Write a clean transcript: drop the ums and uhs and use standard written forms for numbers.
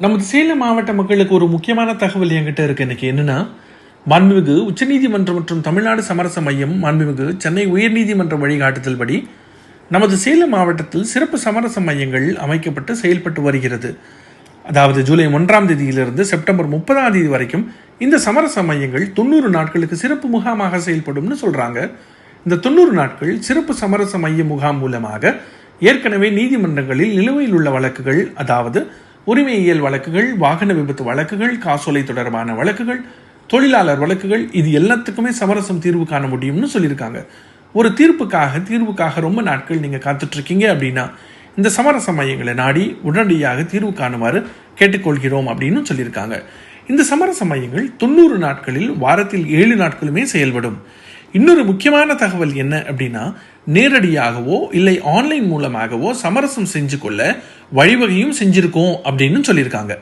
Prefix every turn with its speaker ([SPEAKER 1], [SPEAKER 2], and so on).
[SPEAKER 1] நமது சேலம் மாவட்ட மக்களுக்கு ஒரு முக்கியமான தகவல் என்கிட்ட இருக்கு. எனக்கு என்னன்னா, மாண்புமிகு உச்சநீதிமன்றம் மற்றும் தமிழ்நாடு சமரச மையம், மாண்புமிகு சென்னை உயர்நீதிமன்ற வழிகாட்டுதல் படி நமது சேலம் மாவட்டத்தில் சிறப்பு சமரச மையங்கள் அமைக்கப்பட்டு செயல்பட்டு வருகிறது. அதாவது ஜூலை 1ஆம் தேதியிலிருந்து செப்டம்பர் 30ஆம் தேதி வரைக்கும் இந்த சமரச மையங்கள் 90 நாட்களுக்கு சிறப்பு முகாமாக செயல்படும்னு சொல்றாங்க. இந்த 90 நாட்கள் சிறப்பு சமரச மைய முகாம் மூலமாக ஏற்கனவே நீதிமன்றங்களில் நிலுவையில் உள்ள வழக்குகள், அதாவது உரிமையியல் வழக்குகள், வாகன விபத்து வழக்குகள், காசோலை தொடர்பான வழக்குகள், தொழிலாளர் வழக்குகள், இது எல்லாத்துக்குமே சமரசம் தீர்வு காண முடியும்னு சொல்லியிருக்காங்க. ஒரு தீர்வுக்காக ரொம்ப நாட்கள் நீங்கள் காத்துட்டு இருக்கீங்க அப்படின்னா இந்த சமரச மையங்களை நாடி உடனடியாக தீர்வு காணுமாறு கேட்டுக்கொள்கிறோம் அப்படின்னு சொல்லியிருக்காங்க. இந்த சமரச மையங்கள் 90 நாட்களில் வாரத்தில் 7 நாட்களுமே செயல்படும். இன்னொரு முக்கியமான தகவல் என்ன அப்படின்னா, நேரடியாகவோ இல்லை ஆன்லைன் மூலமாகவோ சமரசம் செஞ்சு கொள்ள வழிவகையும் செஞ்சிருக்கோம் அப்படின்னு சொல்லியிருக்காங்க.